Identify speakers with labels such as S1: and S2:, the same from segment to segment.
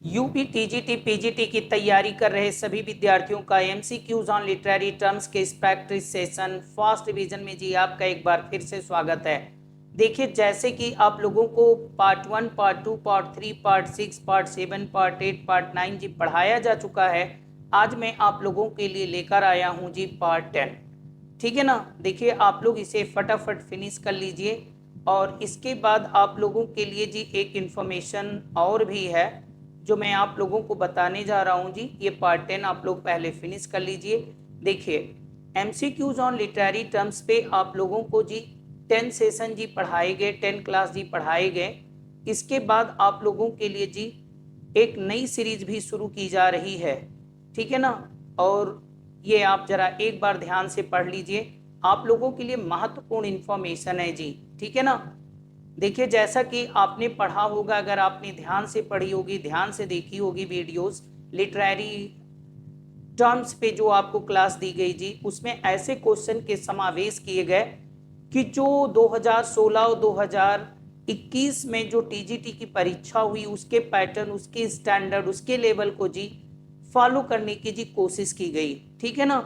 S1: UP TGT PGT की तैयारी कर रहे सभी विद्यार्थियों का एमसीक्यूज ऑन लिटरेरी टर्म्स के इस प्रैक्टिस सेशन फास्ट रिवीजन में जी आपका एक बार फिर से स्वागत है। देखिए, जैसे कि आप लोगों को part 1, part 2, part 3, part 6, part 7, part 8, part 9 जी पढ़ाया जा चुका है। आज मैं आप लोगों के लिए लेकर आया हूं जी पार्ट 10। ठीक है ना। देखिए, आप लोग इसे फटाफट फिनिश कर लीजिए और इसके बाद आप लोगों के लिए जी एक इन्फॉर्मेशन और भी है जो मैं आप लोगों को बताने जा रहा हूं जी। ये पार्ट 10 आप लोग पहले फिनिश कर लीजिए। देखिए, एमसीक्यूज ऑन लिटरेरी टर्म्स पे आप लोगों को जी 10 सेशन जी पढ़ाए गए, 10 क्लास जी पढ़ाए गए। इसके बाद आप लोगों के लिए जी एक नई सीरीज भी शुरू की जा रही है। ठीक है ना। और ये आप जरा एक बार ध्यान से पढ़ लीजिए, आप लोगों के लिए महत्वपूर्ण इंफॉर्मेशन है जी। ठीक है ना। देखिए, जैसा कि आपने पढ़ा होगा, अगर आपने ध्यान से पढ़ी होगी, ध्यान से देखी होगी वीडियोस, लिटरेरी टर्म्स पे जो आपको क्लास दी गई जी, उसमें ऐसे क्वेश्चन के समावेश किए गए कि जो 2016 और 2021 में जो टीजीटी की परीक्षा हुई, उसके पैटर्न, उसके स्टैंडर्ड, उसके लेवल को जी फॉलो करने की जी कोशिश की गई। ठीक है ना।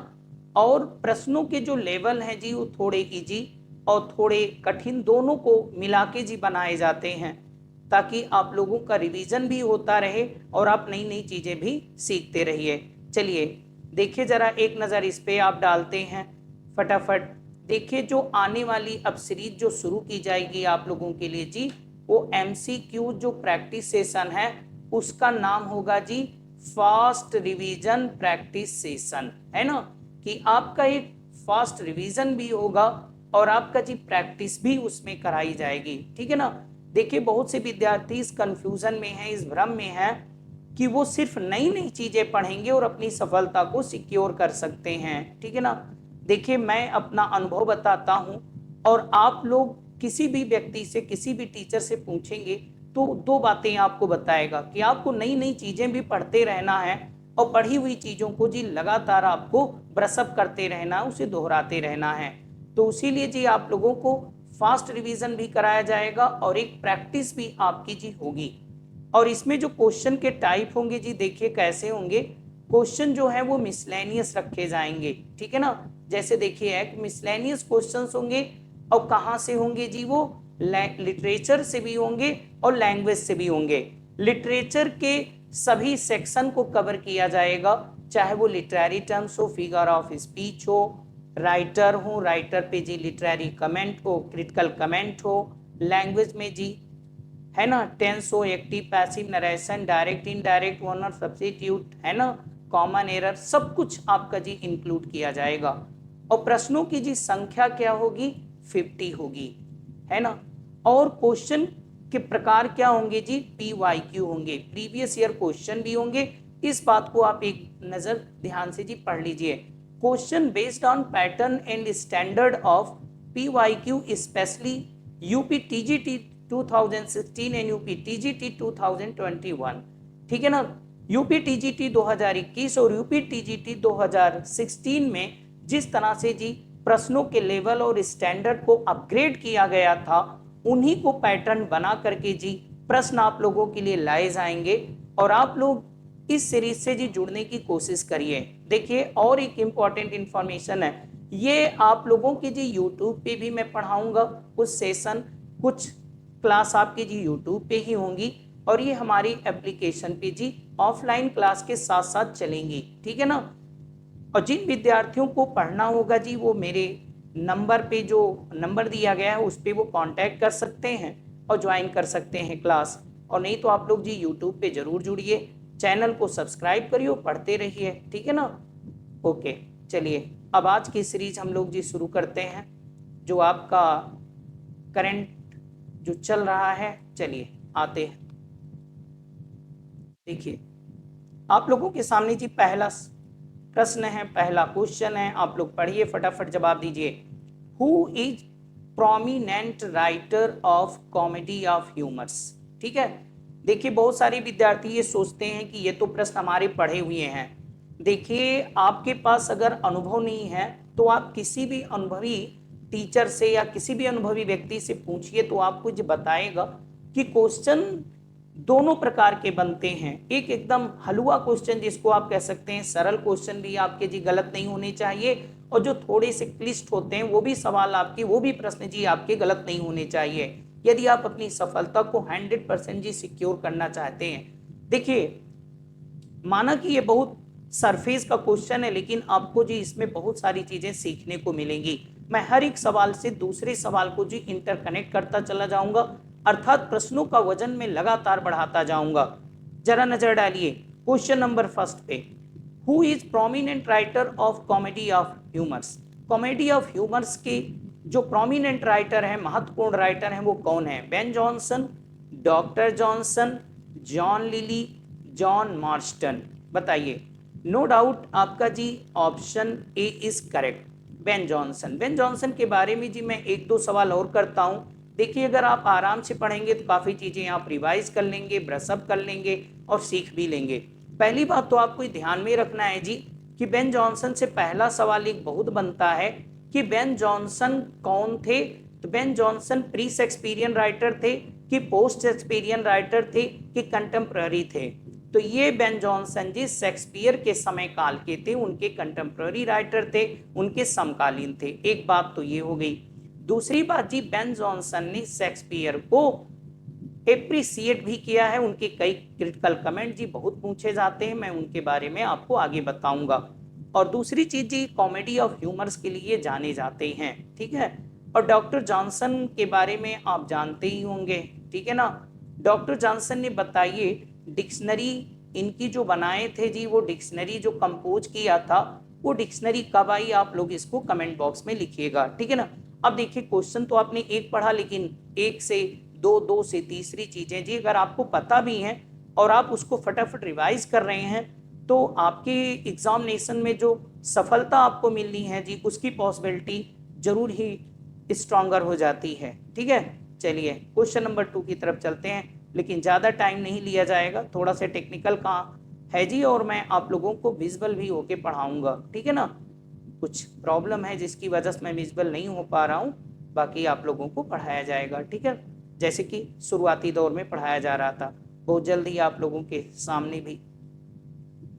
S1: और प्रश्नों के जो लेवल हैं जी, वो थोड़े इजी और थोड़े कठिन दोनों को मिला के जी बनाए जाते हैं, ताकि आप लोगों का रिवीजन भी होता रहे और आप नई नई चीजें भी सीखते रहिए। चलिए देखिए, जरा एक नज़र इस पे आप डालते हैं फटाफट। देखिए, जो आने वाली अब सीरीज जो शुरू की जाएगी आप लोगों के लिए जी, वो एमसीक्यू जो प्रैक्टिस सेशन है उसका नाम होगा जी फास्ट रिवीजन प्रैक्टिस सेशन। है ना, कि आपका एक फास्ट रिवीजन भी होगा और आपका जी प्रैक्टिस भी उसमें कराई जाएगी। ठीक है ना। देखिए, बहुत से विद्यार्थी इस कंफ्यूजन में हैं, इस भ्रम में हैं कि वो सिर्फ नई नई चीजें पढ़ेंगे और अपनी सफलता को सिक्योर कर सकते हैं। ठीक है ना। देखिए, मैं अपना अनुभव बताता हूं और आप लोग किसी भी व्यक्ति से, किसी भी टीचर से पूछेंगे तो दो बातें आपको बताएगा कि आपको नई नई चीजें भी पढ़ते रहना है और पढ़ी हुई चीजों को जी लगातार आपको ब्रशअप करते रहना है, उसे दोहराते रहना है। तो इसीलिए जी आप लोगों को फास्ट रिवीजन भी कराया जाएगा और एक प्रैक्टिस भी आपकी जी होगी। और इसमें जो क्वेश्चन के टाइप होंगे जी, देखिए कैसे होंगे। क्वेश्चन जो है वो मिसलेनियस रखे जाएंगे। ठीक है ना। जैसे देखिए, एक मिसलेनियस क्वेश्चंस होंगे और कहाँ से होंगे जी, वो लिटरेचर से भी होंगे और लैंग्वेज से भी होंगे। लिटरेचर के सभी सेक्शन को कवर किया जाएगा, चाहे वो लिटरेरी टर्म्स हो, फिगर ऑफ स्पीच हो, राइटर हो, राइटर पे जी लिटरेरी कमेंट हो, क्रिटिकल कमेंट हो, लैंग्वेज में जी है ना टेंस हो, active passive narration, direct indirect, Werner substitute, है ना, कॉमन एरर, सब कुछ आपका जी इंक्लूड किया जाएगा। और प्रश्नों की जी संख्या क्या होगी, 50 होगी। है ना। और क्वेश्चन के प्रकार क्या होंगे जी, PYQ होंगे, प्रीवियस ईयर क्वेश्चन भी होंगे। इस बात को आप एक नजर ध्यान से जी पढ़ लीजिए। Question based on pattern and standard of PYQ specially UP TGT 2016 and UP TGT 2021। ठीक है ना। यूपी टीजीटी 2021 और यूपी टीजीटी 2016 में जिस तरह से जी प्रश्नों के लेवल और स्टैंडर्ड को अपग्रेड किया गया था, उन्हीं को पैटर्न बना करके जी प्रश्न आप लोगों के लिए लाए जाएंगे और आप लोग इस सीरीज से जी जुड़ने की कोशिश करिए। देखिए, और एक इंपॉर्टेंट इंफॉर्मेशन है, ये आप लोगों की जी यूट्यूब पे भी मैं पढ़ाऊंगा कुछ सेशन, कुछ क्लास आपकी जी यूट्यूब पे ही होंगी और ये हमारी एप्लीकेशन पे जी ऑफलाइन क्लास के साथ साथ चलेंगी। ठीक है ना। और जिन विद्यार्थियों को पढ़ना होगा जी, वो मेरे नंबर पे जो नंबर दिया गया है उस पर वो कांटेक्ट कर सकते हैं और ज्वाइन कर सकते हैं क्लास। और नहीं तो आप लोग जी यूट्यूब पे जरूर जुड़िए, चैनल को सब्सक्राइब करिए, पढ़ते रहिए। ठीक है ना। ओके, चलिए अब आज की सीरीज हम लोग जी शुरू करते हैं, जो आपका करंट जो चल रहा है। चलिए आते हैं। देखिए, आप लोगों के सामने जी पहला प्रश्न है, पहला क्वेश्चन है, आप लोग पढ़िए, फटाफट जवाब दीजिए। Who is prominent writer of comedy of humours. ठीक है। देखिए, बहुत सारे विद्यार्थी ये सोचते हैं कि ये तो प्रश्न हमारे पढ़े हुए हैं। देखिए, आपके पास अगर अनुभव नहीं है तो आप किसी भी अनुभवी टीचर से या किसी भी अनुभवी व्यक्ति से पूछिए, तो आपको जो बताएगा कि क्वेश्चन दोनों प्रकार के बनते हैं। एक एकदम हलवा क्वेश्चन जिसको आप कह सकते हैं, सरल क्वेश्चन भी आपके जी गलत नहीं होने चाहिए, और जो थोड़े से क्लिष्ट होते हैं वो भी सवाल आपके, वो भी प्रश्न जी आपके गलत नहीं होने चाहिए, यदि आप अपनी सफलता को 100% जी सिक्योर करना चाहते हैं। देखिए, माना कि ये बहुत सरफेस का क्वेश्चन है, लेकिन आपको जी इसमें बहुत सारी चीजें सीखने को मिलेंगी। मैं हर एक सवाल से दूसरे सवाल को जी इंटरकनेक्ट करता चला जाऊंगा, अर्थात प्रश्नों का वजन में लगातार बढ़ाता जाऊंगा। जरा नजर डालिए क्वेश्चन नंबर फर्स्ट पे। Who is prominent writer of comedy of humours? Comedy of humours के जो प्रोमिनेंट राइटर है, महत्वपूर्ण राइटर हैं, वो कौन है? Ben Jonson, doctor Johnson, John Lyly, John Marston. बताइए। नो डाउट आपका जी option A is correct, Ben Jonson. Ben Jonson के बारे में जी मैं एक दो सवाल और करता हूं। देखिए, अगर आप आराम से पढ़ेंगे तो काफ़ी चीज़ें आप रिवाइज कर लेंगे, ब्रशअप कर लेंगे और सीख भी लेंगे। पहली बात तो आपको ध्यान में रखना है जी कि बेन जॉनसन से पहला सवाल एक बहुत बनता है कि बेन जॉनसन कौन थे। तो Ben Jonson pre Shakespearean writer थे कि पोस्ट शेक्सपियरियन राइटर थे कि कंटेम्प्ररी थे? तो ये बेन जॉनसन जी शेक्सपियर के समय काल के थे, उनके कंटेम्प्ररी राइटर थे, उनके समकालीन थे। एक बात तो ये हो गई। दूसरी बात जी, बेन जॉनसन ने शेक्सपियर को एप्रिसिएट भी किया है, उनके कई क्रिटिकल कमेंट जी बहुत पूछे जाते हैं, मैं उनके बारे में आपको आगे बताऊंगा। और दूसरी चीज जी, कॉमेडी ऑफ ह्यूमर्स के लिए जाने जाते हैं, ठीक है। और डॉक्टर जॉनसन के बारे में आप जानते ही होंगे, ठीक है ना। डॉक्टर जॉनसन ने, बताइए, डिक्शनरी इनकी जो बनाए थे जी, वो डिक्शनरी जो कंपोज किया था, वो डिक्शनरी कब आई? आप लोग इसको कमेंट बॉक्स में लिखिएगा, ठीक है ना। अब देखिए, क्वेश्चन तो आपने एक पढ़ा, लेकिन एक से दो, दो से तीसरी चीजें जी अगर आपको पता भी हैं और आप उसको फटाफट रिवाइज कर रहे हैं, तो आपके एग्जामिनेशन में जो सफलता आपको मिलनी है जी, उसकी पॉसिबिलिटी जरूर ही स्ट्रॉन्गर हो जाती है, ठीक है। चलिए क्वेश्चन नंबर 2 की तरफ चलते हैं, लेकिन ज़्यादा टाइम नहीं लिया जाएगा, थोड़ा सा टेक्निकल काम है जी, और मैं आप लोगों को विजुअल भी होके पढ़ाऊंगा, ठीक है ना। कुछ प्रॉब्लम है जिसकी वजह से मैं विजुअल नहीं हो पा रहा हूँ, बाकी आप लोगों को पढ़ाया जाएगा, ठीक है। जैसे कि शुरुआती दौर में पढ़ाया जा रहा था, बहुत जल्द ही आप लोगों के सामने भी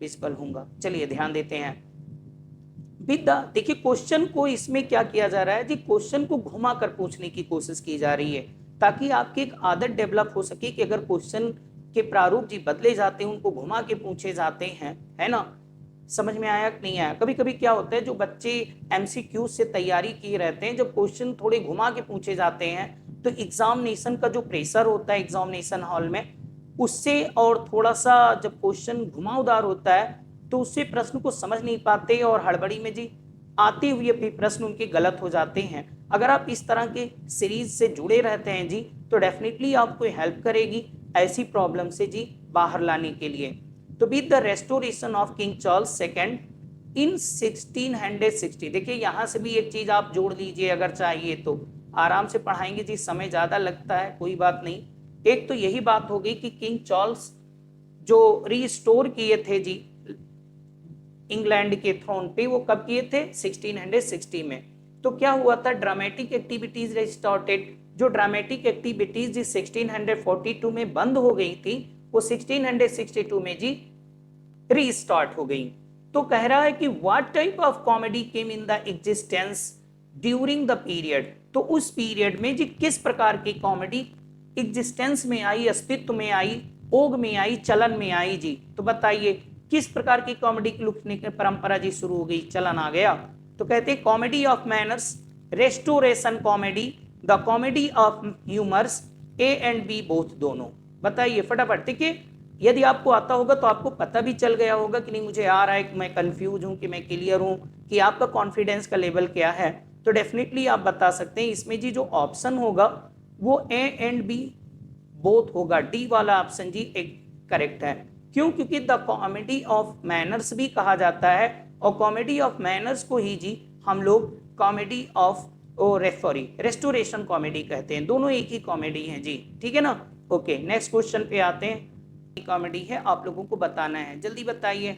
S1: विजुअल होऊंगा। चलिए ध्यान देते हैं विद्या। देखिए, क्वेश्चन को इसमें क्या किया जा रहा है जी, क्वेश्चन को घुमा कर पूछने की कोशिश की जा रही है, ताकि आपकी एक आदत डेवलप हो सके कि अगर क्वेश्चन के प्रारूप जी बदले जाते हैं, उनको घुमा के पूछे जाते हैं, है ना। समझ में आया कि नहीं आया? कभी कभी क्या होता है, जो बच्चे एमसीक्यू से तैयारी किए रहते हैं, जब क्वेश्चन थोड़े घुमा के पूछे जाते हैं, तो एग्जामिनेशन का जो प्रेशर होता है एग्जामिनेशन हॉल में, उससे और थोड़ा सा जब क्वेश्चन घुमावदार होता है, तो उससे प्रश्न को समझ नहीं पाते, और हड़बड़ी में जी आते हुए भी प्रश्न उनके गलत हो जाते हैं। अगर आप इस तरह के सीरीज से जुड़े रहते हैं जी, तो डेफिनेटली आपको हेल्प करेगी ऐसी प्रॉब्लम से जी बाहर लाने के लिए। तो with the restoration of king Charles second in 1660, देखिए यहां से भी एक चीज आप जोड़ लीजिए, अगर चाहिए तो आराम से पढ़ाएंगे जी, समय ज्यादा लगता है, कोई बात नहीं। एक तो यही बात हो गई कि किंग चार्ल्स जो रीस्टोर किए थे जी इंग्लैंड के थ्रोन पे, वो कब किए थे? 1660 में। तो क्या हुआ था? Dramatic activities restarted. जो ड्रामेटिक एक्टिविटीज जी 1642 में बंद हो गई थी, वो 1662 में जी रीस्टार्ट हो गई। तो कह रहा है कि what type of comedy came in the existence during the period. तो उस पीरियड में जी किस प्रकार की कॉमेडी एग्जिस्टेंस में आई, अस्तित्व में आई, ओग में आई, चलन में आई जी। तो बताइए किस प्रकार की कॉमेडी की लिखने की परंपरा जी शुरू हो गई, चलन आ गया। तो कहते हैं comedy of manners, restoration comedy, the comedy of humours, A and B both, दोनों। बताइए फटाफट। देखिए, यदि आपको आता होगा तो आपको पता भी चल गया होगा कि नहीं मुझे आ रहा है, कि मैं कंफ्यूज हूं कि मैं क्लियर हूं, कि आपका कॉन्फिडेंस का लेवल क्या है। तो डेफिनेटली आप बता सकते हैं। इसमें जी जो ऑप्शन होगा वो ए एंड बी बोथ होगा, डी वाला ऑप्शन जी एक करेक्ट है। क्यों? क्योंकि द कॉमेडी ऑफ मैनर्स भी कहा जाता है, और कॉमेडी ऑफ मैनर्स को ही जी हम लोग comedy of sorry restoration comedy कहते हैं। दोनों एक ही कॉमेडी है जी, ठीक है ना। ओके, नेक्स्ट क्वेश्चन पे आते हैं। कॉमेडी है, आप लोगों को बताना है, जल्दी बताइए।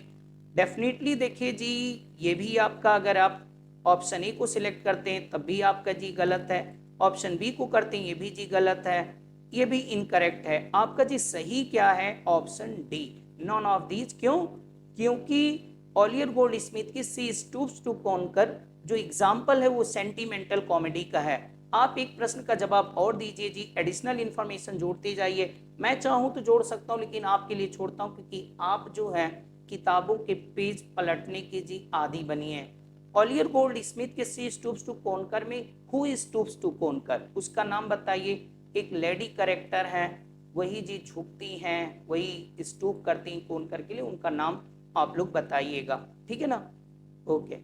S1: डेफिनेटली देखिए जी, ये भी आपका, अगर आप ऑप्शन ए को सिलेक्ट करते हैं तब भी आपका जी गलत है, ऑप्शन बी को करते हैं ये भी जी गलत है, ये भी इनकरेक्ट है। आपका जी सही क्या है? Option D, none of these. क्यों? क्योंकि ऑलिवर गोल्ड स्मिथ की सी स्टूप्स टू कॉन्कर जो एग्जाम्पल है वो सेंटिमेंटल कॉमेडी का है। आप एक प्रश्न का जवाब और दीजिए जी, एडिशनल इंफॉर्मेशन जोड़ते जाइए। मैं चाहूं तो जोड़ सकता हूं, लेकिन आपके लिए छोड़ता हूं, क्योंकि आप जो है किताबों के पेज पलटने की जी आदि बनी है। ऑलिवर गोल्ड स्मिथ के सी स्टूप्स टू कॉन्कर में हु स्टूप्स टू कॉन्कर, उसका नाम बताइए। एक लेडी करेक्टर है, वही जी झुकती हैं, वही स्टूप करती हैं कॉन्कर के लिए, उनका नाम आप लोग बताइएगा, ठीक है ना। ओके,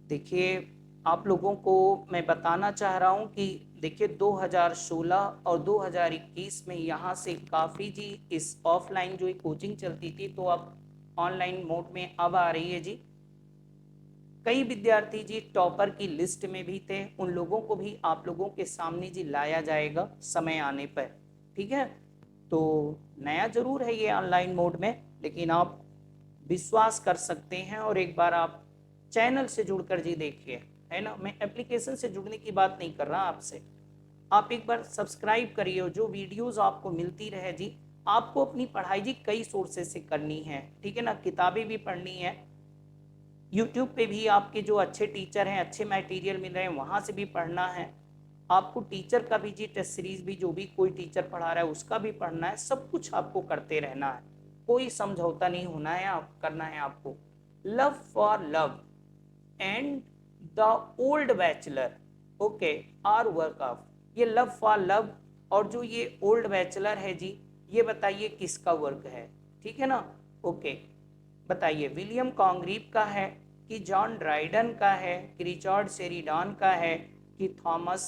S1: देखिए आप लोगों को मैं बताना चाह रहा हूं कि देखिए 2016 और 2021 में यहाँ से काफ़ी जी इस ऑफलाइन जो कोचिंग चलती थी, तो अब ऑनलाइन मोड में अब आ रही है जी। कई विद्यार्थी जी टॉपर की लिस्ट में भी थे, उन लोगों को भी आप लोगों के सामने जी लाया जाएगा समय आने पर, ठीक है। तो नया जरूर है ये ऑनलाइन मोड में, लेकिन आप विश्वास कर सकते हैं और एक बार आप चैनल से जुड़कर जी देखिए, है ना। मैं एप्लीकेशन से जुड़ने की बात नहीं कर रहा आपसे, आप एक बार सब्सक्राइब करिए, जो वीडियोस आपको मिलती रहे जी। आपको अपनी पढ़ाई जी कई सोर्सेस से करनी है, ठीक है ना, किताबें भी पढ़नी है, यूट्यूब पे भी आपके जो अच्छे टीचर हैं, अच्छे मटेरियल मिल रहे हैं, वहाँ से भी पढ़ना है। आपको टीचर का भी जी टेस्ट सीरीज भी, जो भी कोई टीचर पढ़ा रहा है उसका भी पढ़ना है, सब कुछ आपको करते रहना है, कोई समझौता नहीं होना है, आप करना है आपको। Love for love and the old bachelor, okay, or work of, ये लव फॉर लव और जो ये ओल्ड बैचलर है जी, ये बताइए किसका वर्क है, ठीक है ना। ओके, बताइए विलियम कॉन्ग्रीव का है कि जॉन ड्राइडन का है कि रिचर्ड शेरिडान का है कि थॉमस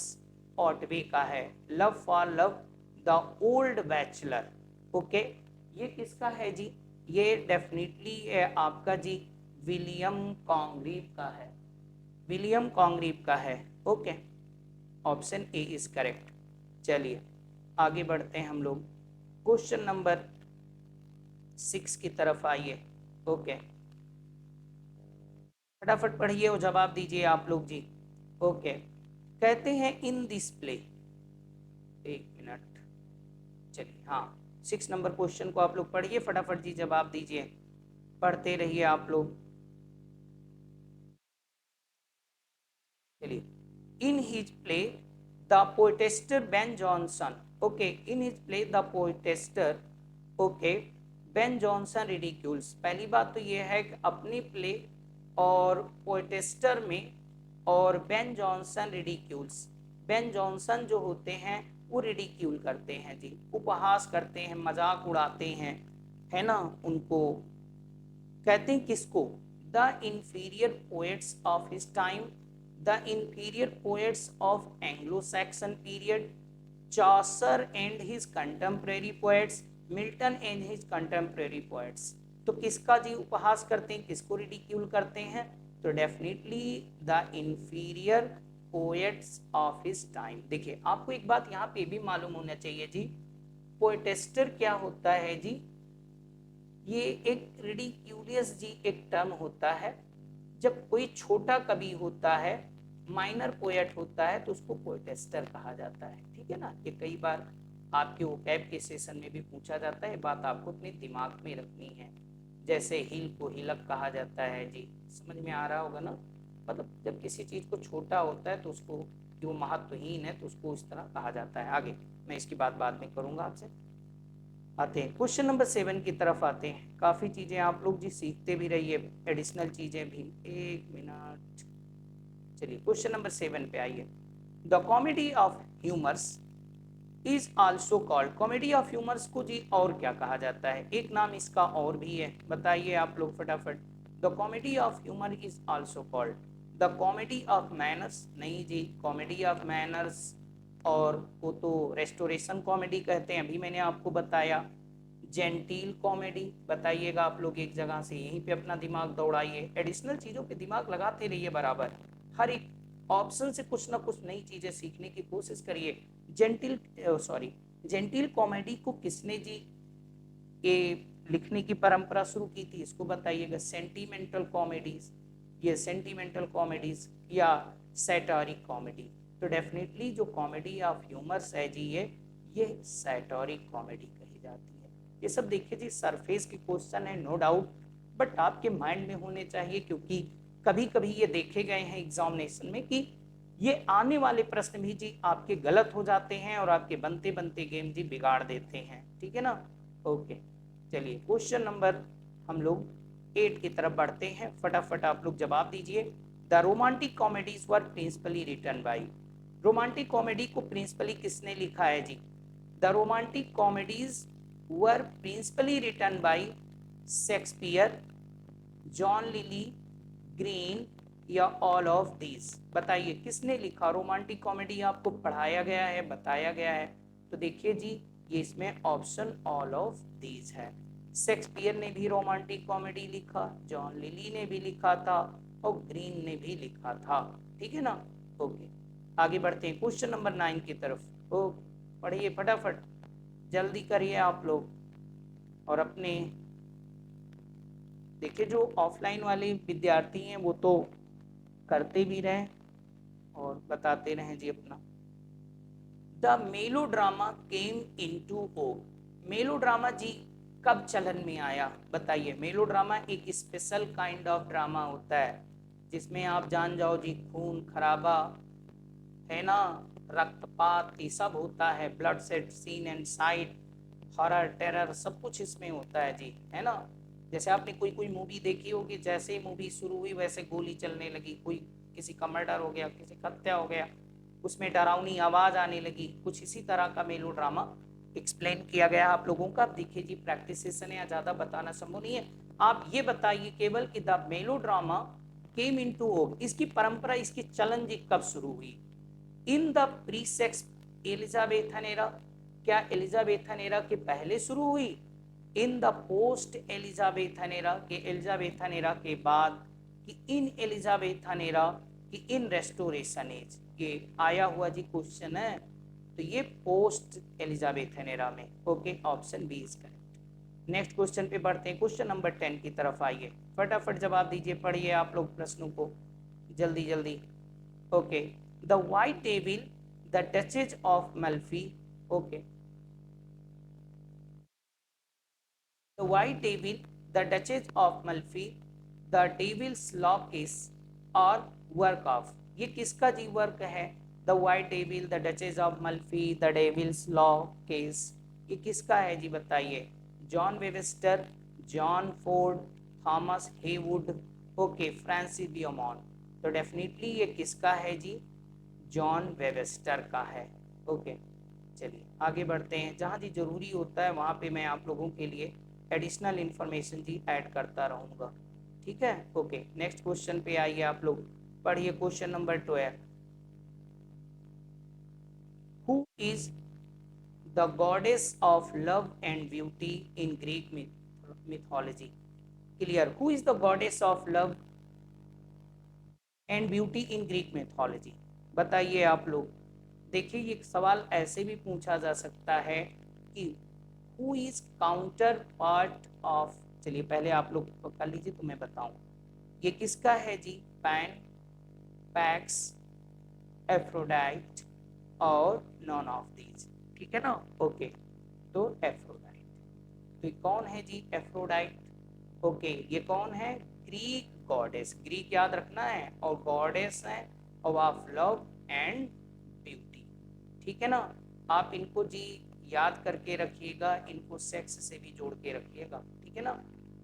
S1: ऑटवे का है। Love for love the old bachelor, okay, ये किसका है जी? ये डेफिनेटली है आपका जी विलियम कॉन्ग्रीव का है, विलियम कॉन्ग्रीव का है, okay, option A is correct. चलिए आगे बढ़ते हैं हम लोग, क्वेश्चन नंबर 6 की तरफ आइए। ओके, फटाफट पढ़िए और जवाब दीजिए आप लोग जी। ओके, कहते हैं इन दिस प्ले, एक मिनट, चलिए हाँ, 6 नंबर क्वेश्चन को आप लोग पढ़िए फटाफट जी, जवाब दीजिए, पढ़ते रहिए आप लोग। चलिए, in his play the Poetaster Ben Jonson, okay, in his play the Poetaster, okay, Ben Jonson ridicules. पहली बात तो ये है कि अपनी प्ले और पोएटेस्टर में और Ben Jonson ridicules, Ben Jonson जो होते हैं वो रिडिक्यूल करते हैं जी, उपहास करते हैं, मजाक उड़ाते हैं, है ना उनको। कहते हैं किसको? The inferior poets of his time, the inferior poets of Anglo Saxon period, Chaucer and his contemporary poets, Milton and his contemporary poets. तो किसका जी उपहास करते हैं, किसको रिडिक्यूल करते हैं? तो definitely the inferior poets of his time. देखिए आपको एक बात यहाँ पे भी मालूम होना चाहिए जी, पोएटेस्टर क्या होता है जी? ये एक रिडिक्यूलियस जी एक टर्म होता है, जब कोई छोटा कवि होता है, माइनर पोएट होता है, तो उसको पोएटेस्टर कहा जाता है, ठीक है ना। ये कई बार आपके वोकैब के सेशन में भी पूछा जाता है, बात आपको अपने दिमाग में रखनी है। जैसे हिल को हिलक कहा जाता है जी, समझ में आ रहा होगा ना, मतलब जब किसी चीज को छोटा होता है तो उसको, कि वो महत्वहीन है, तो उसको इस तरह कहा जाता है। आगे मैं इसकी बात बाद में करूंगा आपसे। आते हैं क्वेश्चन नंबर 7 की तरफ आते हैं, काफ़ी चीज़ें आप लोग जी सीखते भी रहिए, एडिशनल चीज़ें भी। एक मिनट, चलिए क्वेश्चन नंबर 7 पे आइए। The comedy of humours is also called, comedy of humours को जी और क्या कहा जाता है? एक नाम इसका और भी है, बताइए आप लोग फटाफट। The comedy of humour is also called the comedy of manners, नहीं जी, कॉमेडी ऑफ मैनर्स और वो तो रेस्टोरेशन कॉमेडी कहते हैं, अभी मैंने आपको बताया। जेंटील कॉमेडी, बताइएगा आप लोग एक जगह से, यहीं पे अपना दिमाग दौड़ाइए, एडिशनल चीज़ों पे दिमाग लगाते रहिए बराबर, हर एक ऑप्शन से कुछ ना कुछ नई चीज़ें सीखने की कोशिश करिए। जेंटिल, सॉरी, जेंटिल कॉमेडी को किसने जी ये लिखने की परंपरा शुरू की थी, इसको बताइएगा। सेंटिमेंटल कॉमेडीज, ये सेंटिमेंटल कॉमेडीज या सैटारिक कॉमेडी, तो डेफिनेटली जो कॉमेडी ऑफ ह्यूमर्स है जी ये सैटोरिक कॉमेडी कही जाती है। ये सब देखिए जी सरफेस के क्वेश्चन है नो डाउट, बट आपके माइंड में होने चाहिए, क्योंकि कभी कभी ये देखे गए हैं एग्जामिनेशन में कि ये आने वाले प्रश्न भी जी आपके गलत हो जाते हैं और आपके बनते बनते गेम जी बिगाड़ देते हैं, ठीक है ना। ओके, चलिए क्वेश्चन नंबर हम लोग 8 की तरफ बढ़ते हैं, फटाफट आप लोग जवाब दीजिए। The romantic comedies were principally written by, romantic comedy को प्रिंसिपली किसने लिखा है जी? The romantic comedies were principally written by Shakespeare, John Lyly, Greene या ऑल ऑफ दीज। बताइए किसने लिखा? रोमांटिक कॉमेडी आपको पढ़ाया गया है, बताया गया है, तो देखिए जी ये इसमें ऑप्शन ऑल ऑफ दीज है। शेक्सपियर ने भी रोमांटिक कॉमेडी लिखा, जॉन लिली ने भी लिखा था और ग्रीन ने भी लिखा था, ठीक है ना। ओके, आगे बढ़ते हैं क्वेश्चन नंबर 9 की तरफ। ओ पढ़िए फटाफट, जल्दी करिए आप लोग। और अपने देखिए जो ऑफलाइन वाले विद्यार्थी हैं वो तो करते भी रहें और बताते रहें जी अपना। The melodrama came into vogue, melodrama जी कब चलन में आया? बताइए। मेलोड्रामा एक स्पेशल काइंड ऑफ ड्रामा होता है जिसमें आप जान जाओ जी खून खराबा है ना, रक्तपात ये सब होता है, blood set scene and sight, horror terror सब कुछ इसमें होता है जी, है ना। जैसे आपने कोई कोई मूवी देखी होगी, जैसे ही मूवी शुरू हुई वैसे गोली चलने लगी, कोई किसी का मर्डर हो गया, किसी का हत्या हो गया, उसमें डरावनी आवाज आने लगी, कुछ इसी तरह का मेलो ड्रामा एक्सप्लेन किया गया आप लोगों का। आप देखिए जी प्रैक्टिस सेशन है, ज्यादा बताना संभव नहीं है। आप ये बताइए केवल कि द मेलो ड्रामा केम इनटू वोग, इसकी परंपरा, इसकी चलन जी कब शुरू हुई? In the pre sex Elizabethan era, क्या एलिजाबेथन एरा के पहले शुरू हुई? In the post Elizabethan era, के एलिजाबेथन एरा के बाद, कि इन एलिजाबेथन एरा, कि इन रेस्टोरेशन एज? ये आया हुआ जी क्वेश्चन है, तो ये पोस्ट एलिजाबेथन एरा में। Okay, option B is correct. Next question पे बढ़ते हैं, क्वेश्चन नंबर 10 की तरफ आइए, फटाफट जवाब दीजिए, पढ़िए आप लोग प्रश्नों को जल्दी जल्दी। Okay, the White Devil, the Duchess of Malfi, okay, the White Devil, the Duchess of Malfi, the Devil's Law Case और वर्क ऑफ, ये किसका जी वर्क है? The White Devil, the Duchess of Malfi, the Devil's Law Case, ये किसका है जी? बताइए। John Webster, John Ford, Thomas Heywood, okay, Francis Beaumont. तो डेफिनेटली ये किसका है जी? जॉन वेबस्टर का है। ओके, चलिए आगे बढ़ते हैं, जहाँ जी जरूरी होता है वहाँ पे मैं आप लोगों के लिए एडिशनल इंफॉर्मेशन जी ऐड करता रहूँगा, ठीक है। ओके, नेक्स्ट क्वेश्चन पे आइए आप लोग, पढ़िए question number 12। Who is the goddess of love and beauty in Greek mythology? Clear, who is the goddess of love and beauty in Greek mythology? बताइए आप लोग। देखिए ये सवाल ऐसे भी पूछा जा सकता है कि who is counter part of, चलिए पहले आप लोग कर लीजिए तो मैं बताऊं, ये किसका है जी? पैन, पैक्स, एफ्रोडाइट और नॉन ऑफ दीज, ठीक है ना। ओके, तो एफ्रोडाइट, तो ये कौन है जी? एफ्रोडाइट। ओके, ये कौन है? ग्रीक गॉडेस, ग्रीक याद रखना है, और गॉडेस है ऑफ लव एंड ब्यूटी, ठीक है ना। आप इनको जी याद करके रखिएगा, इनको सेक्स से भी जोड़ के रखिएगा, ठीक है ना।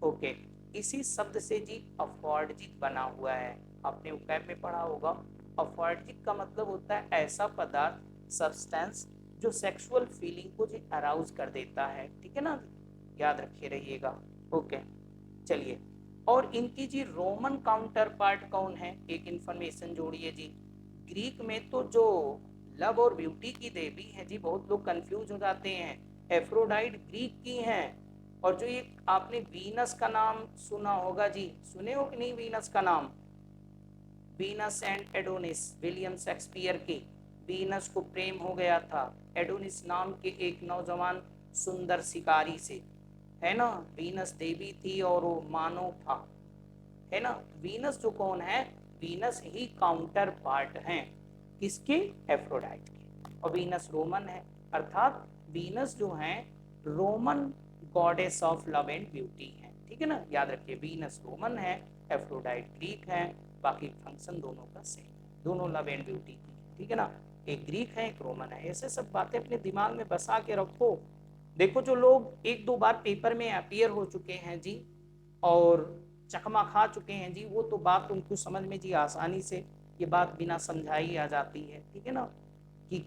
S1: ओके, इसी शब्द से जी अफॉर्डजिक बना हुआ है, आपने वोकैब में पढ़ा होगा। अफॉर्डजिक का मतलब होता है ऐसा पदार्थ, सब्सटेंस जो सेक्सुअल फीलिंग को जी अराउज कर देता है, ठीक है ना, याद रखे रहिएगा। ओके, चलिए, और इनकी जी रोमन काउंटर पार्ट कौन है? एक इंफॉर्मेशन जोड़िए जी। ग्रीक में तो जो लव और ब्यूटी की देवी है जी, बहुत लोग कंफ्यूज हो जाते हैं, एफ्रोडाइट ग्रीक की हैं, और जो ये आपने वीनस का नाम सुना होगा जी, सुने हो कि नहीं वीनस का नाम? Venus and Adonis, William Shakespeare की, वीनस को प्रेम हो गया था एडोनिस नाम के एक नौजवान सुंदर शिकारी से, है ना। वीनस देवी थी और वो मानव था, है ना। वीनस जो कौन है? वीनस ही काउंटर पार्ट हैं। किसके? एफ्रोडाइट के। और वीनस रोमन है, अर्थात वीनस जो है Roman goddess of love and beauty है, ठीक है ना, याद रखिए वीनस रोमन है, एफ्रोडाइट ग्रीक है, बाकी फंक्शन दोनों का सेम है, दोनों लव एंड ब्यूटी की, ठीक है ना, एक ग्रीक है एक रोमन है। ऐसे सब बातें अपने दिमाग में बसा के रखो। देखो जो लोग एक दो बार पेपर में अपीयर हो चुके हैं जी और चकमा खा चुके हैं जी, वो तो बात उनको समझ में जी आसानी से ये बात बिना समझाई आ जाती है, ठीक है ना, कि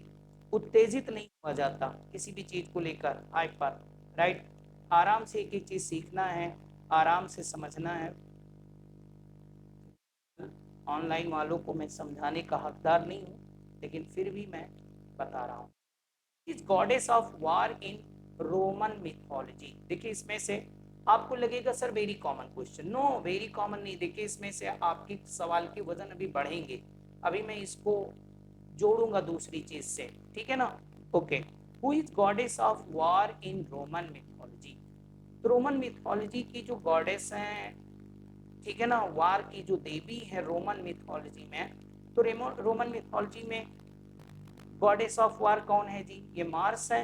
S1: उत्तेजित नहीं हुआ जाता किसी भी चीज को लेकर हाइपर, राइट। आराम से एक एक चीज सीखना है, आराम से समझना है। ऑनलाइन वालों को मैं समझाने का हकदार नहीं हूँ, लेकिन फिर भी मैं बता रहा हूँ। Is goddess of war in Roman mythology. देखिए इसमें से आपको लगेगा sir very common question, know very common नहीं। देखिए इसमें से आपके सवाल के वजन अभी बढ़ेंगे, अभी मैं इसको जोड़ूंगा दूसरी चीज से, ठीक है ना। Okay, who is goddess of war in Roman mythology? Roman mythology की जो गॉडेस हैं, ठीक है ना, वार की जो देवी है रोमन मिथोलॉजी में, तो रोमन मिथोलॉजी में गॉडेस ऑफ वार कौन है जी? ये मार्स है,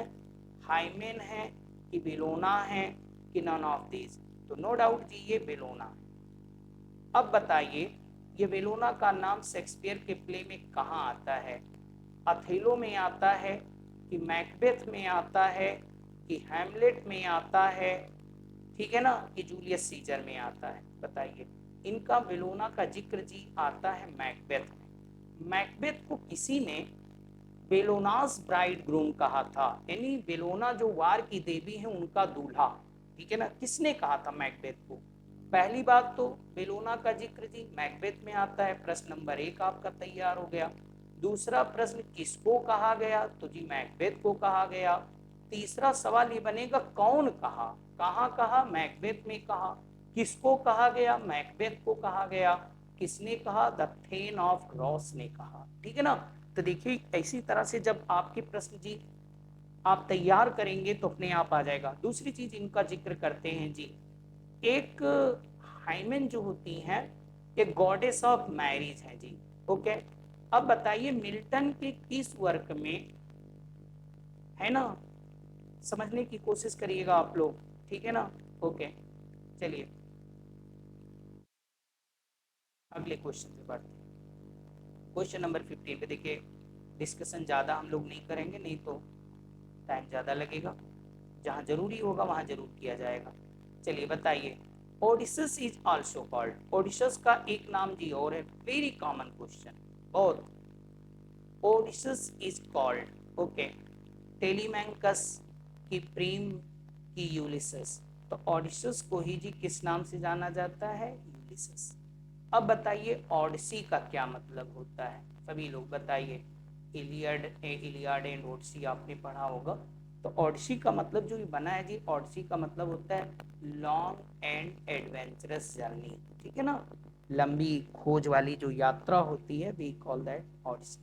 S1: हाइमेन है, कि बेलोना है, कि नन ऑफ दिस? तो नो डाउट जी ये बेलोना है। अब बताइए ये बेलोना का नाम शेक्सपियर के प्ले में कहाँ आता है? अथेलो में आता है, कि मैकबेथ में आता है, कि हैमलेट में आता है, ठीक है ना, कि जूलियस सीजर में आता है? बताइए। इनका बेलोना का जिक्र जी आता है मैकबेथ में। मैकबेथ को किसी ने बेलोनास ब्राइड ग्रूम कहा था, यानी बेलोना जो वार की देवी है उनका दूल्हा, ठीक है ना। किसने कहा था मैकबेथ को? पहली बात तो बेलोना का जिक्र जी मैकबेथ में आता है, प्रश्न नंबर 1 आपका तैयार हो गया। दूसरा प्रश्न किसको कहा गया? तो जी मैकबेथ को कहा गया। तीसरा सवाल ये बनेगा कौन कहा, कहाँ कहा? मैकबेथ में कहा। किसको कहा गया? मैकबेथ को कहा गया। किसने कहा? द थेन ऑफ रॉस ने कहा, ठीक है ना। तो देखिए इसी तरह से जब आपके प्रश्न जी आप तैयार करेंगे तो अपने आप आ जाएगा। दूसरी चीज इनका जिक्र करते हैं जी, एक हाइमेन जो होती हैं एक गॉडेस ऑफ मैरिज है जी, ओके। अब बताइए मिल्टन के किस वर्क में, है ना, समझने की कोशिश करिएगा आप लोग, ठीक है ना। ओके, चलिए अगले क्वेश्चन पे बढ़ते हैं। क्वेश्चन नंबर 15 पे देखिए, डिस्कशन ज़्यादा हम लोग नहीं करेंगे, नहीं तो टाइम ज़्यादा लगेगा, जहाँ जरूरी होगा वहाँ जरूर किया जाएगा। चलिए बताइए, ओडिशस इज ऑल्सो कॉल्ड, ओडिशस का एक नाम जी और है, वेरी कॉमन क्वेश्चन, और ओडिशस इज कॉल्ड, ओके, टेलीमैंकस, की प्रेम, की यूलिसस? तो ओडिशस को ही जी किस नाम से जाना जाता है? यूलिसस। अब बताइए ओडिसी का क्या मतलब होता है? सभी लोग बताइए। इलियड एंड ओडिसी आपने पढ़ा होगा। तो ओडिसी का मतलब जो बना है जी, ओडिसी का मतलब होता है लॉन्ग एंड एडवेंचरस जर्नी, ठीक है ना, लंबी खोज वाली जो यात्रा होती है, वी कॉल दैट ओडिसी,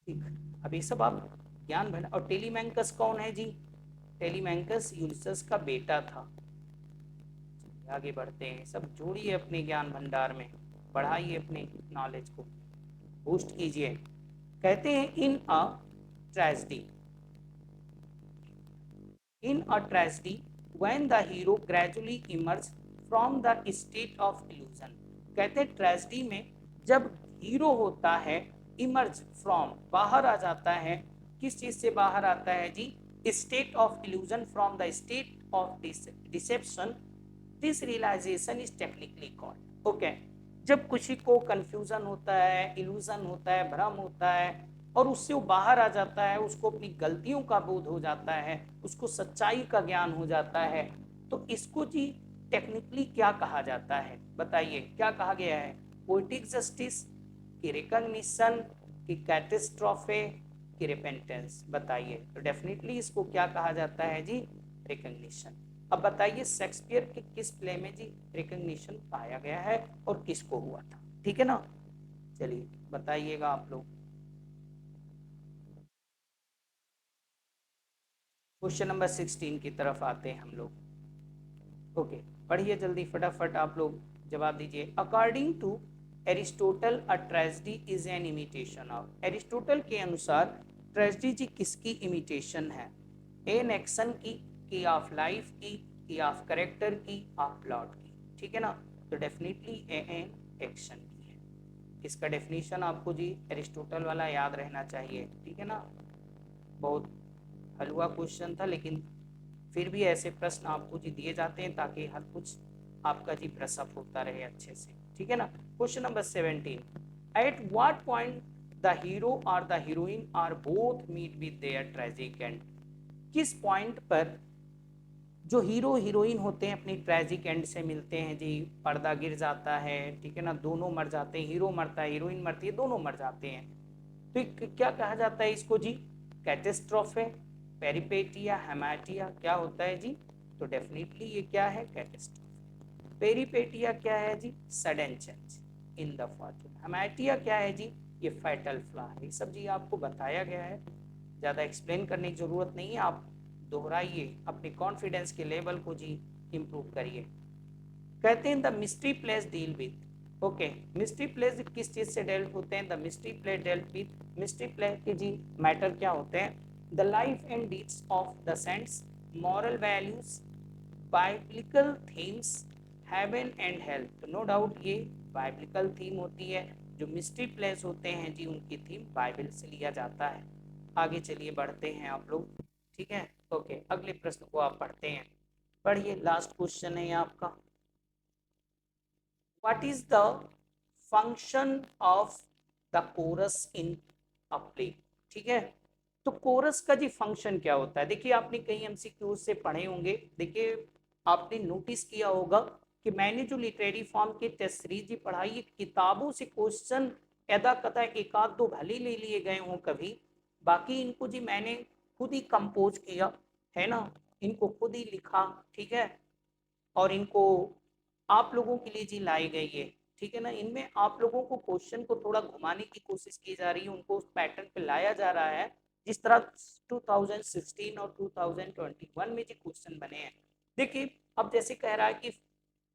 S1: ठीक। अब ये सब आप ज्ञान भंडार। और टेलीमैंकस कौन है जी? टेलीमैंकस यूलिसस का बेटा था। आगे बढ़ते हैं, सब जोड़िए अपने ज्ञान भंडार में, बढ़ाइए अपने नॉलेज को, बूस्ट कीजिए। कहते हैं in a tragedy, in a tragedy when the hero gradually emerge from the state of illusion. कहते हैं ट्रेजेडी में जब हीरो होता है इमर्ज फ्रॉम, बाहर आ जाता है, किस चीज से बाहर आता है जी? State of illusion, from the state of deception, this realization is technically called, okay. जब किसी को कंफ्यूजन होता है, इल्यूजन होता है, भ्रम होता है, और उससे वो बाहर आ जाता है, उसको अपनी गलतियों का बोध हो जाता है, उसको सच्चाई का ज्ञान हो जाता है, तो इसको जी टेक्निकली क्या कहा जाता है? बताइए क्या कहा गया है? पोएटिक जस्टिस, की रिकॉग्निशन, की कैटेस्ट्रॉफे, की रिपेंटेंस? बताइए। तो डेफिनेटली इसको क्या कहा जाता है जी? रिकॉग्निशन। अब बताइए शेक्सपियर के किस प्ले में जी रिकॉग्निशन पाया गया है और किसको हुआ था, ठीक है ना। चलिए बताइएगा आप लोग। क्वेश्चन नंबर 16 की तरफ आते हैं हम लोग, ओके। पढ़िए जल्दी फटाफट आप लोग, जवाब दीजिए। According to Aristotle a tragedy is an imitation of. Aristotle के अनुसार ट्रेजेडी जी किसकी इमिटेशन है? एन एक्शन की ऑफ लाइफ की ऑफ करेक्टर की ऑफ प्लॉट की, ठीक है ना। तो डेफिनेटली एन एक्शन की है। इसका डेफिनेशन आपको जी एरिस्टोटल वाला याद रहना चाहिए, ठीक है ना। बहुत हलवा क्वेश्चन था, लेकिन फिर भी ऐसे प्रश्न आपको जी दिए जाते हैं ताकि हर कुछ आपका जी ब्रशअप होता रहे अच्छे से, ठीक है ना। Question number 17, at what point the hero और the heroine are both meet with their tragic end. किस पॉइंट पर जो हीरो हीरोइन होते हैं अपनी ट्रेजिक एंड से मिलते हैं जी? पर्दा गिर जाता है, ठीक है ना, दोनों मर जाते हैं, हीरो मरता है, हीरोइन मरती है, दोनों मर जाते हैं। तो क्या कहा जाता है इसको जी? कैटेस्ट्रोफे, पेरिपेटिया, हेमाटिया, क्या होता है जी? तो डेफिनेटली ये क्या है? कैटेस्ट्रोफे। पेरिपेटिया क्या है जी? Sudden change in the fortune. Hamartia क्या है जी? ये फैटल फ्लॉ है। ये सब जी आपको बताया गया है, ज़्यादा एक्सप्लेन करने की ज़रूरत नहीं है। आप दोहराइए, अपने कॉन्फिडेंस के लेवल को जी इम्प्रूव करिए। कहते हैं the mystery plays deal with, okay, mystery plays किस चीज से डेल्ट होते हैं? The mystery play dealt with, mystery play के जी मैटर क्या होते हैं? The life and deeds of the saints, moral values, biblical themes, heaven and hell. तो नो डाउट ये बाइब्लिकल थीम होती है। जो मिस्ट्री प्लेस होते हैं जी उनकी थीम बाइबल से लिया जाता है। आगे चलिए बढ़ते हैं आप लोग, ठीक है। ओके, अगले प्रश्न को आप पढ़ते हैं। पढ़िए, लास्ट क्वेश्चन है आपका। what is the function of the chorus in a play? ठीक है, तो कोरस का जी फंक्शन क्या होता है? देखिए आपने कई एमसीक्यू से पढ़े होंगे। देखिए आपने नोटिस किया होगा कि मैंने जो लिटरेरी फॉर्म की टेस्ट सीरीज जी पढ़ाई, ये किताबों से क्वेश्चन यदा कदा एक आध दो भले ले लिए गए हों कभी, बाकी इनको जी मैंने खुद ही कंपोज किया है ना, इनको खुद ही लिखा, ठीक है, और इनको आप लोगों के लिए जी लाई गई है, ठीक है ना। इनमें आप लोगों को क्वेश्चन को थोड़ा घुमाने की कोशिश की जा रही है, उनको उस पैटर्न पे लाया जा रहा है जिस तरह 2016 और 2021 में जो क्वेश्चन बने हैं। देखिए अब जैसे कह रहा है कि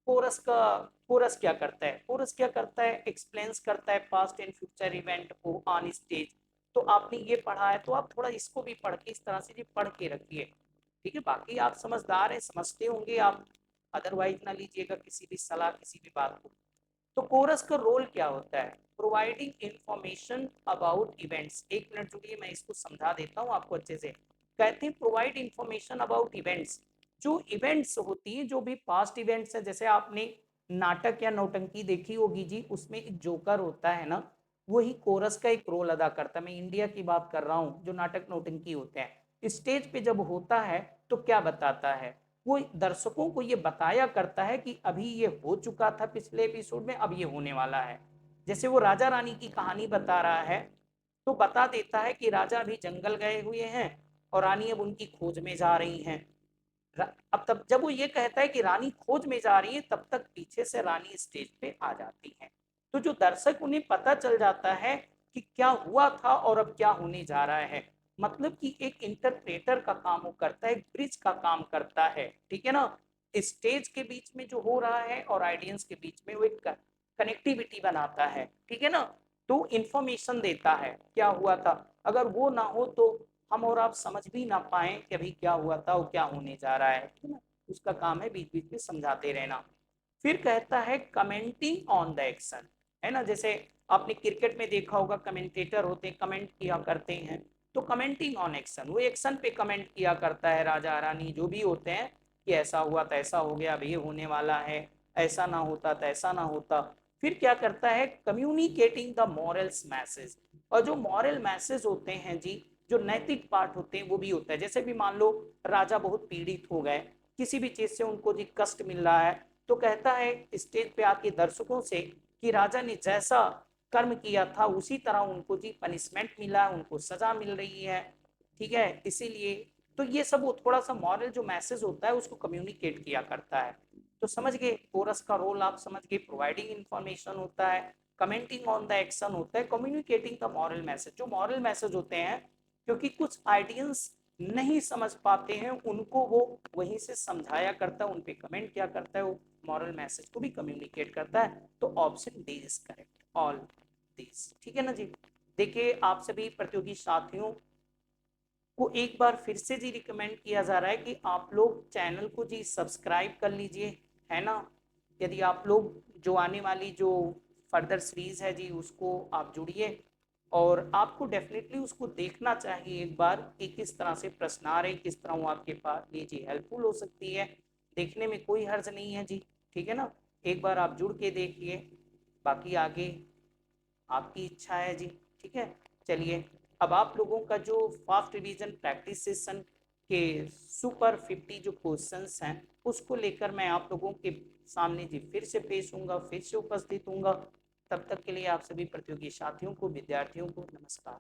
S1: कोरस क्या करता है? कोरस क्या करता है? एक्सप्लेन्स करता है पास्ट एंड फ्यूचर इवेंट को ऑन स्टेज। तो आपने ये पढ़ा है तो आप थोड़ा इसको भी पढ़ के इस तरह से जी पढ़ के रखिए, ठीक है। बाकी आप समझदार हैं, समझते होंगे आप, अदरवाइज ना लीजिएगा किसी भी सलाह, किसी भी बात को। तो कोरस का रोल क्या होता है? Providing information about events. एक मिनट जुड़िए, मैं इसको समझा देता हूँ आपको अच्छे से। कहते हैं प्रोवाइड इंफॉर्मेशन अबाउट इवेंट्स। जो इवेंट्स होती है, जो भी पास्ट इवेंट्स है, जैसे आपने नाटक या नौटंकी देखी होगी जी, उसमें एक जोकर होता है ना, वही कोरस का एक रोल अदा करता है। मैं इंडिया की बात कर रहा हूँ। जो नाटक नौटंकी होते हैं स्टेज पे जब होता है तो क्या बताता है? वो दर्शकों को ये बताया करता है कि अभी ये हो चुका था पिछले एपिसोड में, अब ये होने वाला है। जैसे वो राजा रानी की कहानी बता रहा है तो बता देता है कि राजा अभी जंगल गए हुए हैं और रानी अब उनकी खोज में जा रही हैं। अब तब जब वो ये कहता है कि रानी खोज में जा रही है, तब तक पीछे से रानी स्टेज पे आ जाती है। तो जो दर्शक, उन्हें पता चल जाता है कि क्या हुआ था और अब क्या होने जा रहा है। मतलब कि एक इंटरप्रेटर का काम वो करता है, एक ब्रिज का काम करता है, ठीक है ना। स्टेज के बीच में जो हो रहा है और ऑडियंस के बीच में वो एक कनेक्टिविटी बनाता है, ठीक है ना। तो इंफॉर्मेशन देता है क्या हुआ था। अगर वो ना हो तो हम और आप समझ भी ना पाए कि अभी क्या हुआ था और क्या होने जा रहा है, ठीक है ना। उसका काम है बीच बीच में समझाते रहना। फिर कहता है कमेंटिंग ऑन द एक्शन, है ना। जैसे आपने क्रिकेट में देखा होगा, कमेंटेटर होते हैं, कमेंट किया करते हैं। तो कमेंटिंग ऑन एक्शन, वो एक्शन पे कमेंट किया करता है, राजा रानी जो भी होते हैं, कि ऐसा हुआ था, ऐसा हो गया, अब ये होने वाला है, ऐसा ना होता तो ऐसा ना होता। फिर क्या करता है? Communicating the morals message. और जो मॉरल मैसेज होते हैं जी, जो नैतिक पार्ट होते हैं, वो भी होता है। जैसे भी मान लो राजा बहुत पीड़ित हो गए, किसी भी चीज से उनको जी कष्ट मिल रहा है, तो कहता है स्टेज पे आके दर्शकों से कि राजा ने जैसा कर्म किया था उसी तरह उनको जी पनिशमेंट मिला, उनको सजा मिल रही है, ठीक है। इसीलिए तो ये सब वो थोड़ा सा मॉरल जो मैसेज होता है उसको कम्युनिकेट किया करता है। तो समझ गए कोरस का रोल, आप समझ गए। प्रोवाइडिंग इंफॉर्मेशन होता है, कमेंटिंग ऑन द एक्शन होता है, कम्युनिकेटिंग द मॉरल मैसेज। जो मॉरल मैसेज होते हैं, क्योंकि कुछ आइडियंस नहीं समझ पाते हैं उनको वो वहीं से समझाया करता है, उन पे कमेंट क्या करता है, वो मॉरल मैसेज को भी कम्युनिकेट करता है। तो option D is correct, all this. ठीक है ना जी। देखिए आप सभी प्रतियोगी साथियों को एक बार फिर से जी रिकमेंड किया जा रहा है कि आप लोग चैनल को जी सब्सक्राइब कर लीजिए, है ना। यदि आप लोग जो आने वाली जो फर्दर सीरीज है जी उसको आप जुड़िए, और आपको डेफिनेटली उसको देखना चाहिए एक बार कि किस तरह से प्रश्न आ रहे, किस तरह वो आपके पास ये जी हेल्पफुल हो सकती है। देखने में कोई हर्ज नहीं है जी, ठीक है ना। एक बार आप जुड़ के देखिए, बाकी आगे आपकी इच्छा है जी। ठीक है। चलिए, अब आप लोगों का जो फास्ट रिवीजन प्रैक्टिस सेशन के सुपर 50 जो क्वेश्चंस हैं उसको लेकर मैं आप लोगों के सामने जी फिर से पेश हूँगा, फिर से उपस्थित हूँगा। तब तक के लिए आप सभी प्रतियोगी साथियों को, विद्यार्थियों को नमस्कार।